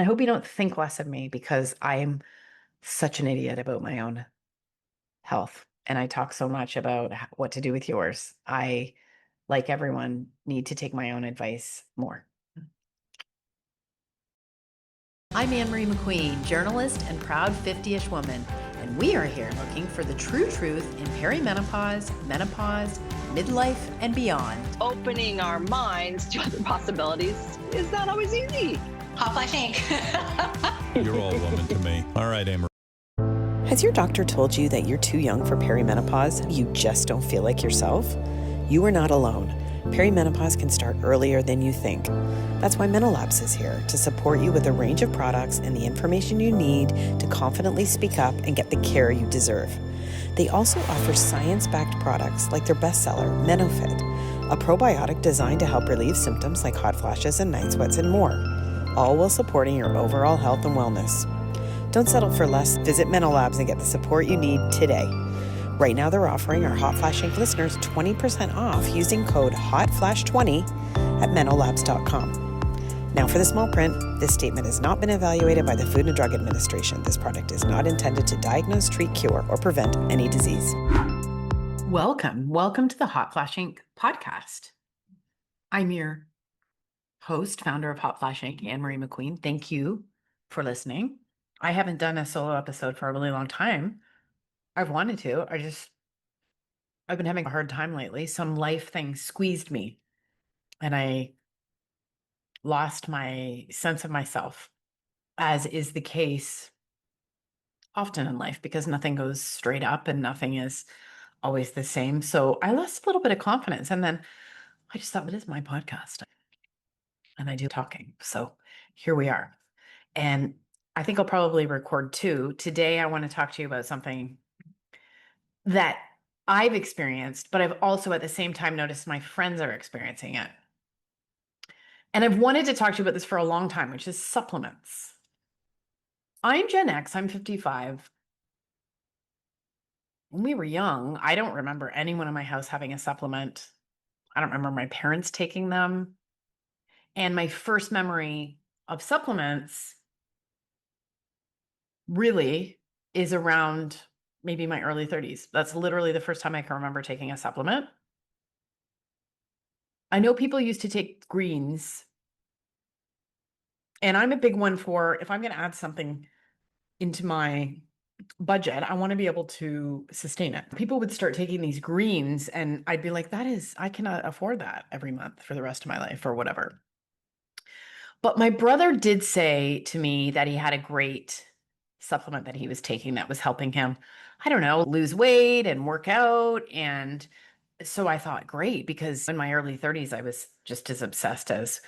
I hope you don't think less of me because I'm such an idiot about my own health. And I talk so much about what to do with yours. I, like everyone, need to take my own advice more. I'm Anne Marie McQueen, journalist and proud 50-ish woman, and we are here looking for the true truth in perimenopause, menopause, midlife, and beyond. Opening our minds to other possibilities is not always easy. Hot Flash Inc. You're all woman to me. All right, Anne Marie. Has your doctor told you that you're too young for perimenopause? You just don't feel like yourself? You are not alone. Perimenopause can start earlier than you think. That's why MenoLabs is here to support you with a range of products and the information you need to confidently speak up and get the care you deserve. They also offer science-backed products like their bestseller, MenoFit, a probiotic designed to help relieve symptoms like hot flashes and night sweats and more, all while supporting your overall health and wellness. Don't settle for less. Visit MenoLabs and get the support you need today. Right now, they're offering our Hot Flash Inc. listeners 20% off using code HOTFLASH20 at menolabs.com. Now for the small print, this statement has not been evaluated by the Food and Drug Administration. This product is not intended to diagnose, treat, cure, or prevent any disease. Welcome to the Hot Flash Inc. podcast. I'm your host, founder of Hot Flash Inc., Anne Marie McQueen. Thank you for listening. I haven't done a solo episode for a really long time. I've wanted to. I've been having a hard time lately. Some life things squeezed me and I lost my sense of myself, as is the case often in life because nothing goes straight up and nothing is always the same. So I lost a little bit of confidence. And then I just thought, it is my podcast and I do talking. So here we are. And I think I'll probably record two. Today, I want to talk to you about something that I've experienced, but I've also at the same time noticed my friends are experiencing it. And I've wanted to talk to you about this for a long time, which is supplements. I'm Gen X, I'm 55. When we were young, I don't remember anyone in my house having a supplement. I don't remember my parents taking them. And my first memory of supplements really is around maybe my early 30s. That's literally the first time I can remember taking a supplement. I know people used to take greens, and I'm a big one for if I'm going to add something into my budget, I want to be able to sustain it. People would start taking these greens, and I'd be like, I cannot afford that every month for the rest of my life or whatever. But my brother did say to me that he had a great supplement that he was taking that was helping him, I don't know, lose weight and work out. And so I thought, great, because in my early 30s, I was just as obsessed as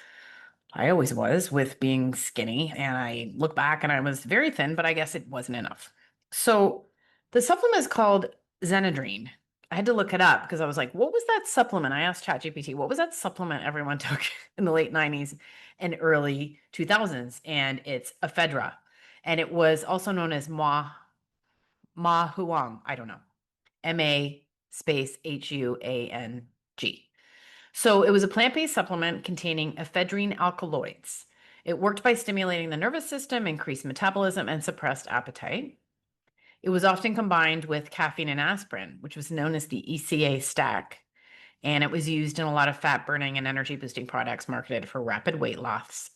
I always was with being skinny. And I look back and I was very thin, but I guess it wasn't enough. So the supplement is called Xenadrine. I had to look it up because I was like, what was that supplement? I asked ChatGPT, what was that supplement everyone took in the late 90s and early 2000s? And it's ephedra. And it was also known as Ma Huang. I don't know. MA space HUANG. So it was a plant-based supplement containing ephedrine alkaloids. It worked by stimulating the nervous system, increased metabolism, and suppressed appetite. It was often combined with caffeine and aspirin, which was known as the ECA stack. And it was used in a lot of fat burning and energy boosting products marketed for rapid weight loss,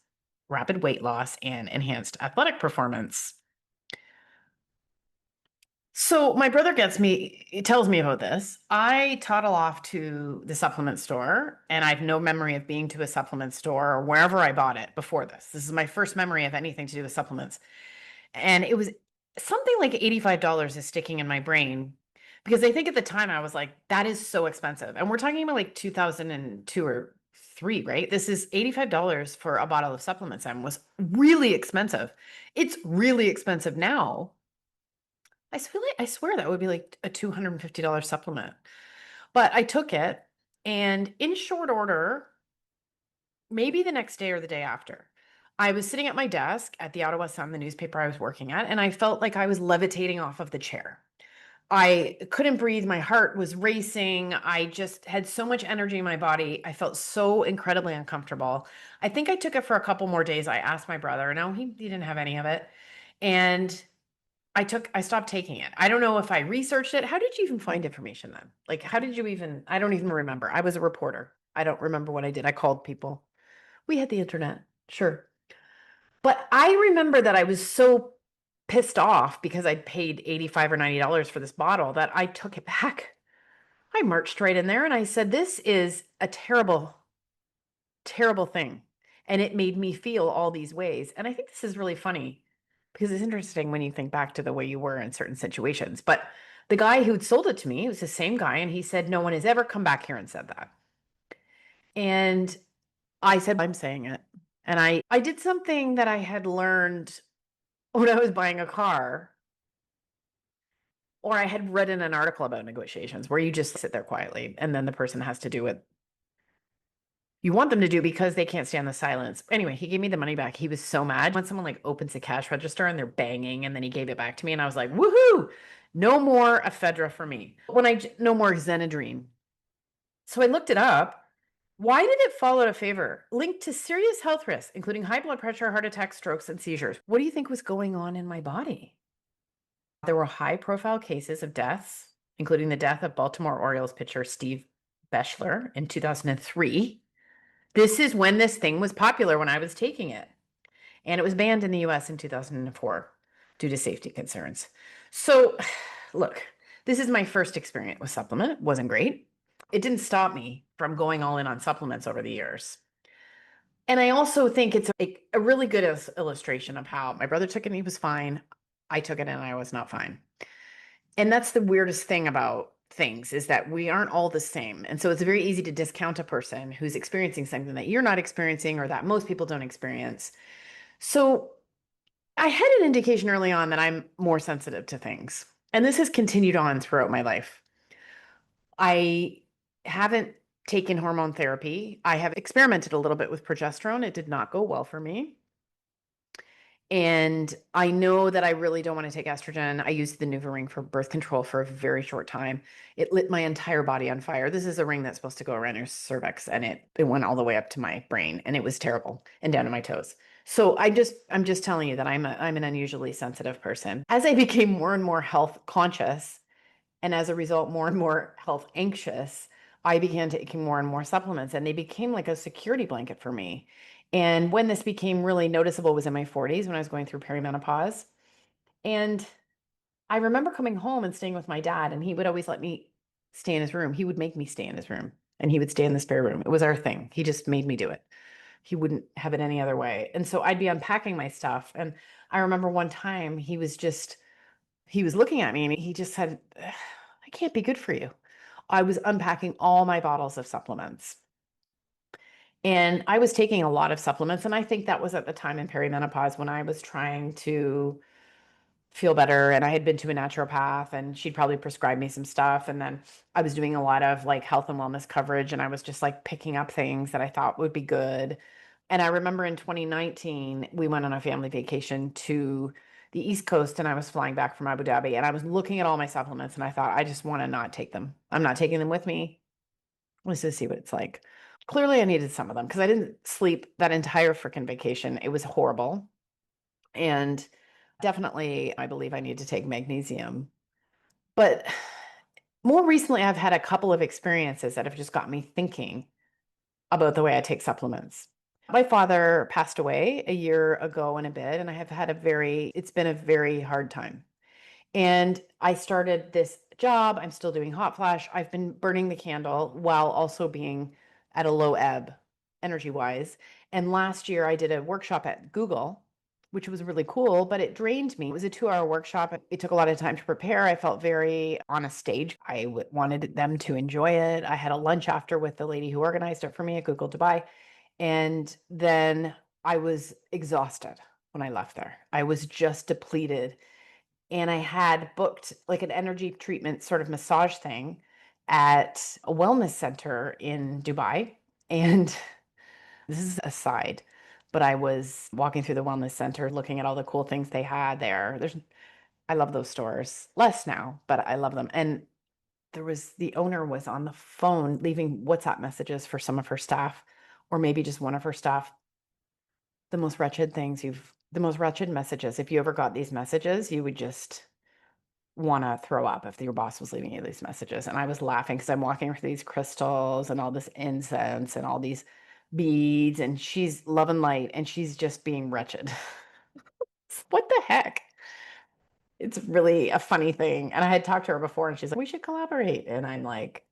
and enhanced athletic performance. So my brother tells me about this. I toddle off to the supplement store, and I have no memory of being to a supplement store or wherever I bought it before this. This is my first memory of anything to do with supplements. And it was something like $85 is sticking in my brain because I think at the time I was like, that is so expensive. And we're talking about like 2002 or three, right? This is $85 for a bottle of supplements and was really expensive. It's really expensive now. I swear that would be like a $250 supplement. But I took it, and in short order, maybe the next day or the day after, I was sitting at my desk at the Ottawa Sun, the newspaper I was working at, and I felt like I was levitating off of the chair. I couldn't breathe. My heart was racing. I just had so much energy in my body. I felt so incredibly uncomfortable. I think I took it for a couple more days. I asked my brother. No, he didn't have any of it. And I stopped taking it. I don't know if I researched it. How did you even find information then? Like, how did you even, I don't even remember. I was a reporter. I don't remember what I did. I called people. We had the internet. Sure. But I remember that I was so pissed off because I'd paid 85 or $90 for this bottle that I took it back. I marched right in there and I said, this is a terrible, terrible thing. And it made me feel all these ways. And I think this is really funny because it's interesting when you think back to the way you were in certain situations. But the guy who'd sold it to me, it was the same guy, and he said, no one has ever come back here and said that. And I said, I'm saying it. And I did something that I had learned when I was buying a car, or I had read in an article about negotiations where you just sit there quietly and then the person has to do what you want them to do because they can't stand the silence. Anyway, he gave me the money back. He was so mad when someone like opens the cash register and they're banging, and then he gave it back to me and I was like, woohoo, no more ephedra for me. No more Xenadrine. So I looked it up. Why did it fall out of favor? Linked to serious health risks, including high blood pressure, heart attacks, strokes, and seizures. What do you think was going on in my body? There were high profile cases of deaths, including the death of Baltimore Orioles pitcher Steve Beschler in 2003. This is when this thing was popular when I was taking it. And it was banned in the US in 2004 due to safety concerns. So, look, this is my first experience with supplement. It wasn't great. It didn't stop me from going all in on supplements over the years. And I also think it's a really good illustration of how my brother took it and he was fine. I took it and I was not fine. And that's the weirdest thing about things, is that we aren't all the same. And so it's very easy to discount a person who's experiencing something that you're not experiencing or that most people don't experience. So I had an indication early on that I'm more sensitive to things. And this has continued on throughout my life. I haven't taken hormone therapy. I have experimented a little bit with progesterone. It did not go well for me. And I know that I really don't want to take estrogen. I used the Nuva ring for birth control for a very short time. It lit my entire body on fire. This is a ring that's supposed to go around your cervix, and it went all the way up to my brain, and it was terrible, and down to my toes. So I'm just telling you that I'm an unusually sensitive person. As I became more and more health conscious, and as a result, more and more health anxious, I began taking more and more supplements, and they became like a security blanket for me. And when this became really noticeable was in my 40s when I was going through perimenopause. And I remember coming home and staying with my dad, and he would always let me stay in his room. He would make me stay in his room, and he would stay in the spare room. It was our thing. He just made me do it. He wouldn't have it any other way. And so I'd be unpacking my stuff. And I remember one time he was looking at me and he just said, I can't be good for you. I was unpacking all my bottles of supplements. And I was taking a lot of supplements. And I think that was at the time in perimenopause when I was trying to feel better. And I had been to a naturopath and she'd probably prescribe me some stuff. And then I was doing a lot of like health and wellness coverage. And I was just like picking up things that I thought would be good. And I remember in 2019, we went on a family vacation to the East Coast and I was flying back from Abu Dhabi and I was looking at all my supplements and I thought, I just want to not take them. I'm not taking them with me. Let's just see what it's like. Clearly, I needed some of them because I didn't sleep that entire freaking vacation. It was horrible. And definitely, I believe I need to take magnesium. But more recently, I've had a couple of experiences that have just got me thinking about the way I take supplements. My father passed away a year ago and a bit, and I have had it's been a very hard time. And I started this job. I'm still doing hot flash. I've been burning the candle while also being at a low ebb energy wise. And last year I did a workshop at Google, which was really cool, but it drained me. It was a 2-hour workshop. It took a lot of time to prepare. I felt very on a stage. I wanted them to enjoy it. I had a lunch after with the lady who organized it for me at Google Dubai. And then I was exhausted when I left there. I was just depleted. And I had booked like an energy treatment sort of massage thing at a wellness center in Dubai. And this is a side, but I was walking through the wellness center looking at all the cool things they had there. I love those stores. Less now, but I love them. And the owner was on the phone leaving WhatsApp messages for some of her staff, or maybe just one of her staff. The most wretched messages. If you ever got these messages, you would just want to throw up if your boss was leaving you these messages. And I was laughing because I'm walking through these crystals and all this incense and all these beads, and she's love and light, and she's just being wretched. What the heck? It's really a funny thing. And I had talked to her before, and she's like, we should collaborate. And I'm like,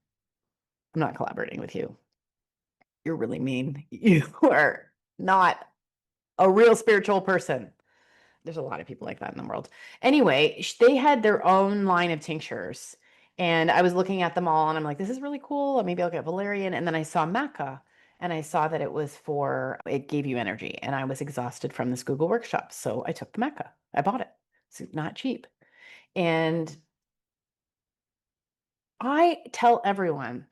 I'm not collaborating with you. You're really mean. You are not a real spiritual person. There's a lot of people like that in the world. Anyway, they had their own line of tinctures. And I was looking at them all, and I'm like, this is really cool. Maybe I'll get valerian. And then I saw maca, and I saw that it gave you energy. And I was exhausted from this Google workshop. So I took the maca. I bought it. It's not cheap. And I tell everyone,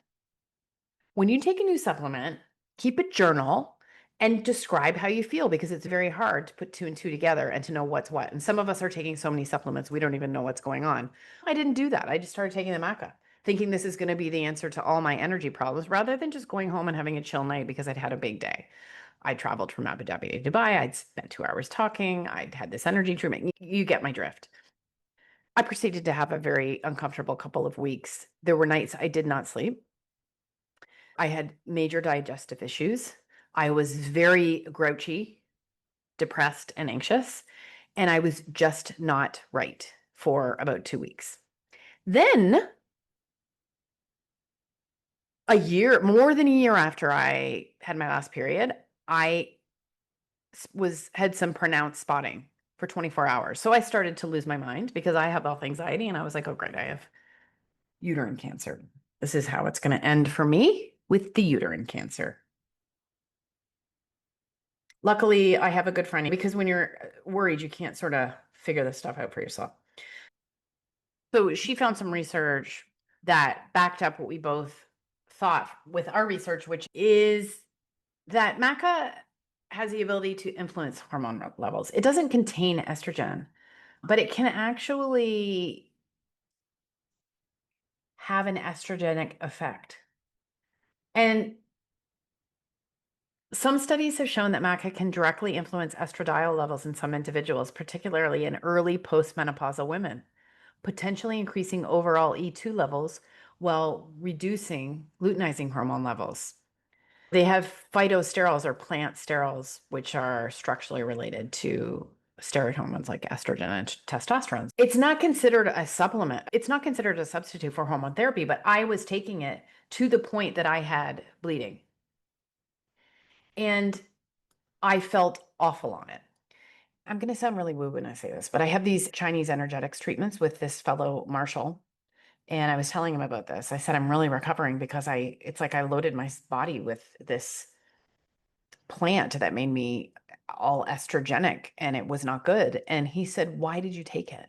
when you take a new supplement, keep a journal and describe how you feel, because it's very hard to put two and two together and to know what's what. And some of us are taking so many supplements, we don't even know what's going on. I didn't do that. I just started taking the maca, thinking this is going to be the answer to all my energy problems, rather than just going home and having a chill night because I'd had a big day. I traveled from Abu Dhabi to Dubai. I'd spent 2 hours talking. I'd had this energy treatment. You get my drift. I proceeded to have a very uncomfortable couple of weeks. There were nights I did not sleep. I had major digestive issues. I was very grouchy, depressed, and anxious, and I was just not right for about 2 weeks. Then, more than a year after I had my last period, I had some pronounced spotting for 24 hours. So I started to lose my mind because I have health anxiety, and I was like, oh, great, I have uterine cancer. This is how it's going to end for me, with the uterine cancer. Luckily, I have a good friend, because when you're worried, you can't sort of figure this stuff out for yourself. So she found some research that backed up what we both thought with our research, which is that maca has the ability to influence hormone levels. It doesn't contain estrogen, but it can actually have an estrogenic effect. And some studies have shown that maca can directly influence estradiol levels in some individuals, particularly in early postmenopausal women, potentially increasing overall E2 levels while reducing luteinizing hormone levels. They have phytosterols, or plant sterols, which are structurally related to steroid hormones like estrogen and testosterone. It's not considered a supplement. It's not considered a substitute for hormone therapy, but I was taking it to the point that I had bleeding. And I felt awful on it. I'm going to sound really woo when I say this, but I have these Chinese energetics treatments with this fellow Marshall. And I was telling him about this. I said, I'm really recovering because it's like I loaded my body with this plant that made me all estrogenic, and it was not good. And he said, why did you take it?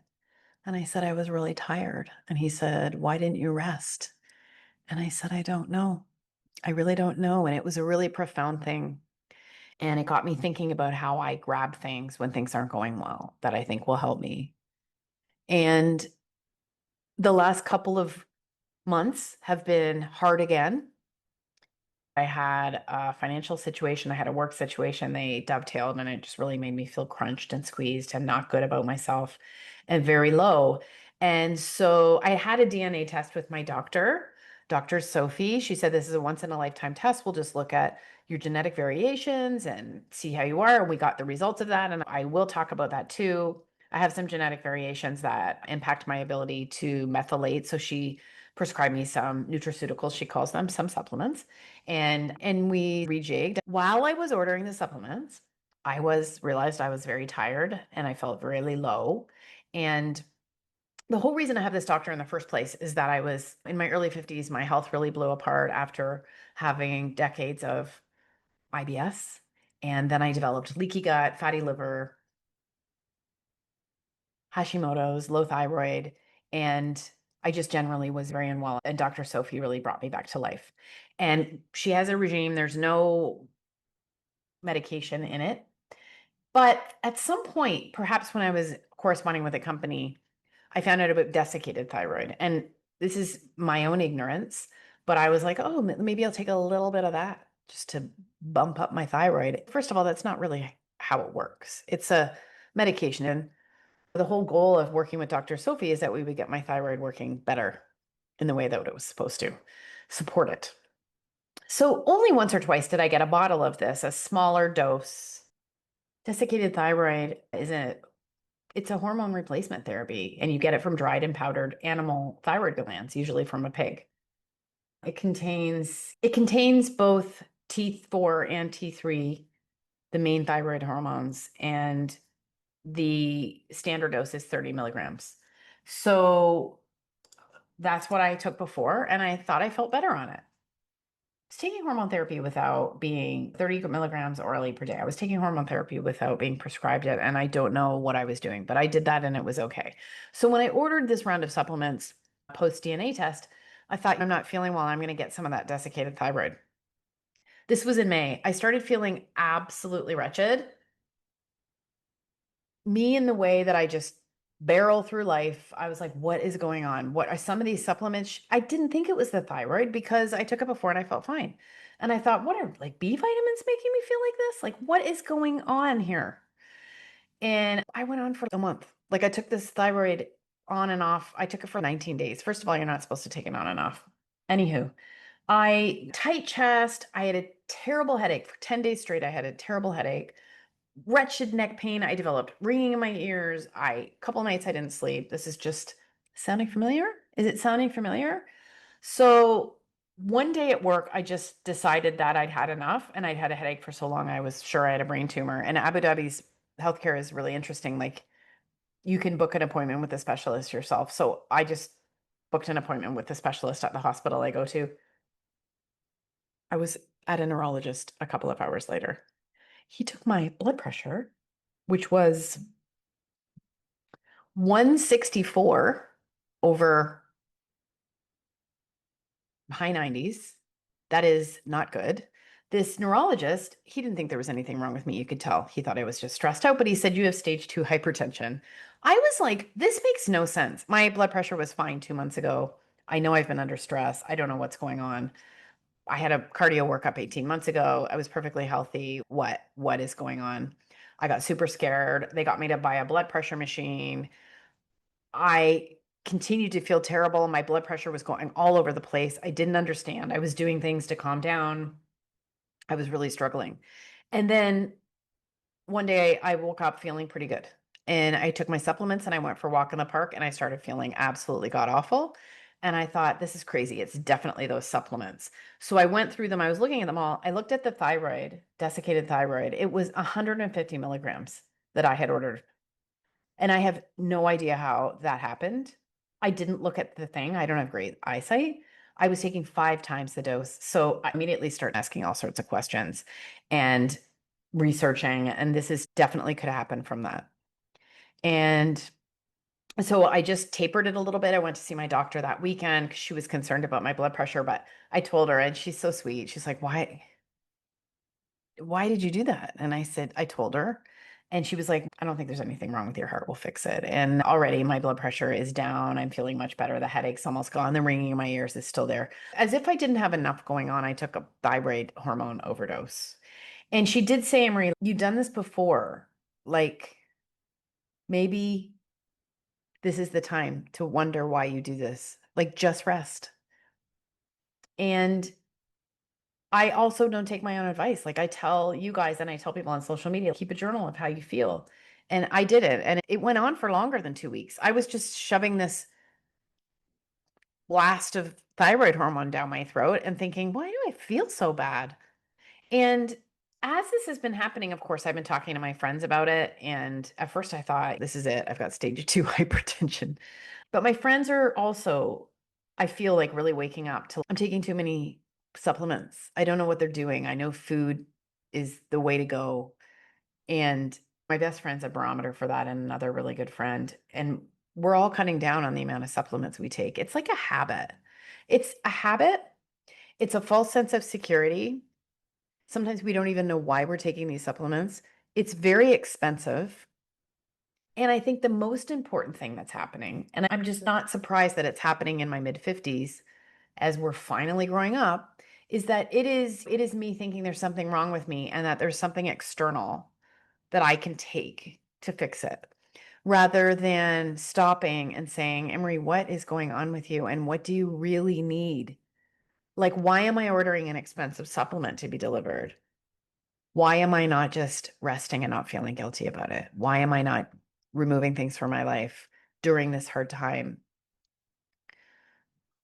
And I said, I was really tired. And he said, why didn't you rest? And I said, I don't know. I really don't know. And it was a really profound thing. And it got me thinking about how I grab things when things aren't going well that I think will help me. And the last couple of months have been hard again. I had a financial situation, I had a work situation, they dovetailed, and it just really made me feel crunched and squeezed and not good about myself and very low. And so I had a DNA test with my doctor, Dr. Sophie. She said, this is a once in a lifetime test. We'll just look at your genetic variations and see how you are. And we got the results of that. And I will talk about that too. I have some genetic variations that impact my ability to methylate. So she prescribed me some nutraceuticals, she calls them, some supplements. And we rejigged. While I was ordering the supplements, realized I was very tired and I felt really low. And the whole reason I have this doctor in the first place is that I was in my early 50s. My health really blew apart after having decades of IBS. And then I developed leaky gut, fatty liver, Hashimoto's, low thyroid, and I just generally was very unwell. And Dr. Sophie really brought me back to life. And she has a regime, there's no medication in it. But at some point, perhaps when I was corresponding with a company, I found out about desiccated thyroid. And this is my own ignorance, but I was like, oh, maybe I'll take a little bit of that just to bump up my thyroid. First of all, that's not really how it works. It's a medication. And the whole goal of working with Dr. Sophie is that we would get my thyroid working better in the way that it was supposed to support it. So only once or twice did I get a bottle of this, a smaller dose. Desiccated thyroid it's a hormone replacement therapy, and you get it from dried and powdered animal thyroid glands, usually from a pig. It contains both T4 and T3, the main thyroid hormones, and the standard dose is 30 milligrams. So that's what I took before, and I thought I felt better on it. I was taking hormone therapy without being 30 milligrams orally per day. I was taking hormone therapy without being prescribed it, and I don't know what I was doing, but I did that and it was okay. So when I ordered this round of supplements post DNA test, I thought, I'm not feeling well. I'm going to get some of that desiccated thyroid. This was in May. I started feeling absolutely wretched. Me in the way that I just barrel through life. I was like, what is going on? What are some of these supplements? I didn't think it was the thyroid because I took it before and I felt fine. And I thought, what are like B vitamins making me feel like this? Like, what is going on here? And I went on for a month. Like, I took this thyroid on and off. I took it for 19 days. First of all, you're not supposed to take it on and off. Anywho, tight chest. I had a terrible headache for 10 days straight. I had a terrible headache, wretched neck pain. I developed ringing in my ears. Couple nights I didn't sleep. This is just sounding familiar. Is it sounding familiar? So one day at work, I just decided that I'd had enough, and I'd had a headache for so long. I was sure I had a brain tumor. And Abu Dhabi's healthcare is really interesting. Like, you can book an appointment with a specialist yourself. So I just booked an appointment with the specialist at the hospital I go to. I was at a neurologist a couple of hours later. He took my blood pressure, which was 164 over high 90s. That is not good. This neurologist, he didn't think there was anything wrong with me. You could tell. He thought I was just stressed out, but he said, you have stage 2 hypertension. I was like, this makes no sense. My blood pressure was fine 2 months ago. I know I've been under stress. I don't know what's going on. I had a cardio workup 18 months ago. I was perfectly healthy. What is going on? I got super scared. They got me to buy a blood pressure machine. I continued to feel terrible. My blood pressure was going all over the place. I didn't understand. I was doing things to calm down. I was really struggling. And then one day I woke up feeling pretty good. And I took my supplements and I went for a walk in the park and I started feeling absolutely god awful. And I thought, this is crazy. It's definitely those supplements. So I went through them. I was looking at them all. I looked at the thyroid, desiccated thyroid. It was 150 milligrams that I had ordered. And I have no idea how that happened. I didn't look at the thing. I don't have great eyesight. I was taking 5 times the dose. So I immediately started asking all sorts of questions and researching. And this is definitely could happen from that. And so I just tapered it a little bit. I went to see my doctor that weekend because she was concerned about my blood pressure, but I told her, and she's so sweet. She's like, why did you do that? And I said, I told her. And she was like, I don't think there's anything wrong with your heart. We'll fix it. And already my blood pressure is down. I'm feeling much better. The headache's almost gone. The ringing in my ears is still there. As if I didn't have enough going on, I took a thyroid hormone overdose. And she did say, Anne Marie, you've done this before. Like, maybe this is the time to wonder why you do this. Like, just rest. And I also don't take my own advice. Like, I tell you guys and I tell people on social media, keep a journal of how you feel. And I did it. And it went on for longer than 2 weeks. I was just shoving this blast of thyroid hormone down my throat and thinking, why do I feel so bad? And as this has been happening, of course, I've been talking to my friends about it. And at first I thought, this is it. I've got stage 2 hypertension. But my friends are also, I feel like, really waking up to, I'm taking too many supplements. I don't know what they're doing. I know food is the way to go. And my best friend's a barometer for that, and another really good friend. And we're all cutting down on the amount of supplements we take. It's like a habit. It's a habit. It's a false sense of security. Sometimes we don't even know why we're taking these supplements. It's very expensive. And I think the most important thing that's happening, and I'm just not surprised that it's happening in my mid-50s as we're finally growing up, is that it is me thinking there's something wrong with me and that there's something external that I can take to fix it, rather than stopping and saying, Anne Marie, what is going on with you and what do you really need? Like, why am I ordering an expensive supplement to be delivered? Why am I not just resting and not feeling guilty about it? Why am I not removing things from my life during this hard time?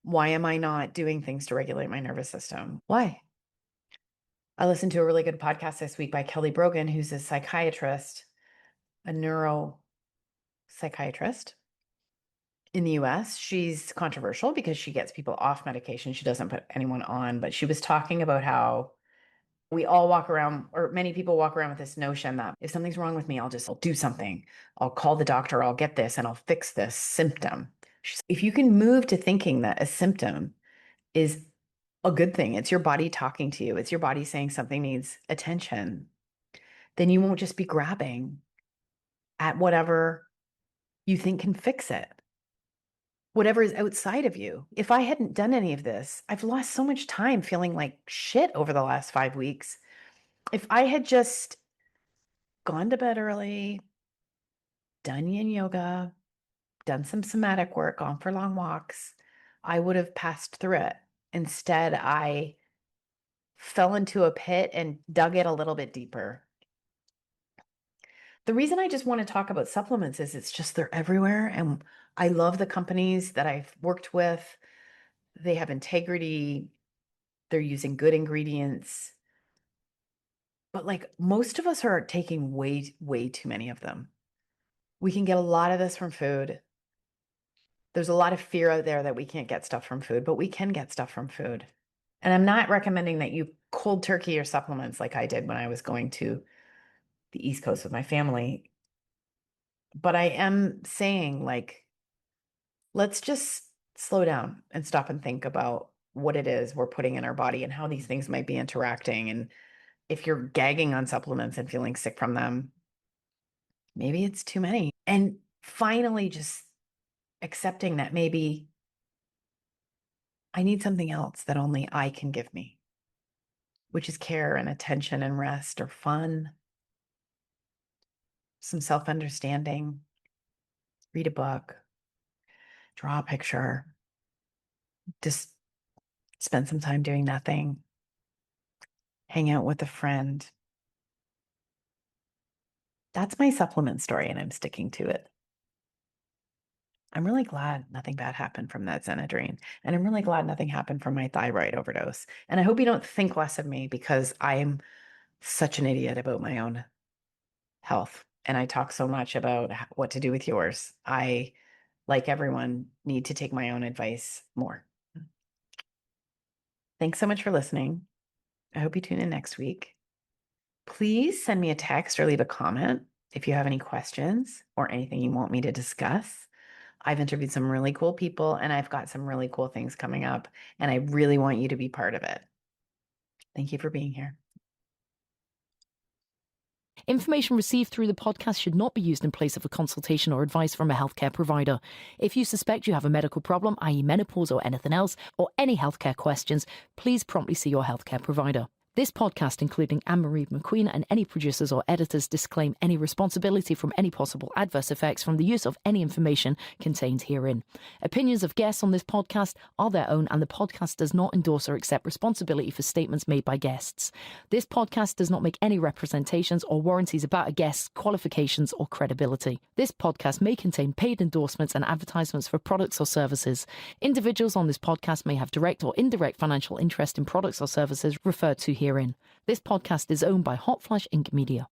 Why am I not doing things to regulate my nervous system? Why? I listened to a really good podcast this week by Kelly Brogan, who's a psychiatrist, a neuropsychiatrist in the US. She's controversial because she gets people off medication. She doesn't put anyone on, but she was talking about how we all walk around, or many people walk around with this notion that if something's wrong with me, I'll do something. I'll call the doctor, I'll get this, and I'll fix this symptom. If you can move to thinking that a symptom is a good thing, it's your body talking to you, it's your body saying something needs attention, then you won't just be grabbing at whatever you think can fix it, whatever is outside of you. If I hadn't done any of this, I've lost so much time feeling like shit over the last 5 weeks. If I had just gone to bed early, done yin yoga, done some somatic work, gone for long walks, I would have passed through it. Instead, I fell into a pit and dug it a little bit deeper. The reason I just want to talk about supplements is it's just they're everywhere. And I love the companies that I've worked with. They have integrity. They're using good ingredients. But like most of us are taking way, way too many of them. We can get a lot of this from food. There's a lot of fear out there that we can't get stuff from food, but we can get stuff from food. And I'm not recommending that you cold turkey your supplements like I did when I was going to the East Coast with my family. But I am saying, like, let's just slow down and stop and think about what it is we're putting in our body and how these things might be interacting. And if you're gagging on supplements and feeling sick from them, maybe it's too many. And finally, just accepting that maybe I need something else that only I can give me, which is care and attention and rest or fun, some self-understanding, read a book, draw a picture, just spend some time doing nothing, hang out with a friend. That's my supplement story, and I'm sticking to it. I'm really glad nothing bad happened from that Xenadrine. And I'm really glad nothing happened from my thyroid overdose. And I hope you don't think less of me because I'm such an idiot about my own health. And I talk so much about what to do with yours. I, like everyone, need to take my own advice more. Thanks so much for listening. I hope you tune in next week. Please send me a text or leave a comment if you have any questions or anything you want me to discuss. I've interviewed some really cool people and I've got some really cool things coming up, and I really want you to be part of it. Thank you for being here. Information received through the podcast should not be used in place of a consultation or advice from a healthcare provider. If you suspect you have a medical problem, i.e. menopause or anything else, or any healthcare questions, please promptly see your healthcare provider. This podcast, including Anne Marie McQueen and any producers or editors, disclaim any responsibility from any possible adverse effects from the use of any information contained herein. Opinions of guests on this podcast are their own, and the podcast does not endorse or accept responsibility for statements made by guests. This podcast does not make any representations or warranties about a guest's qualifications or credibility. This podcast may contain paid endorsements and advertisements for products or services. Individuals on this podcast may have direct or indirect financial interest in products or services referred to herein. This podcast is owned by Hot Flash Inc. Media.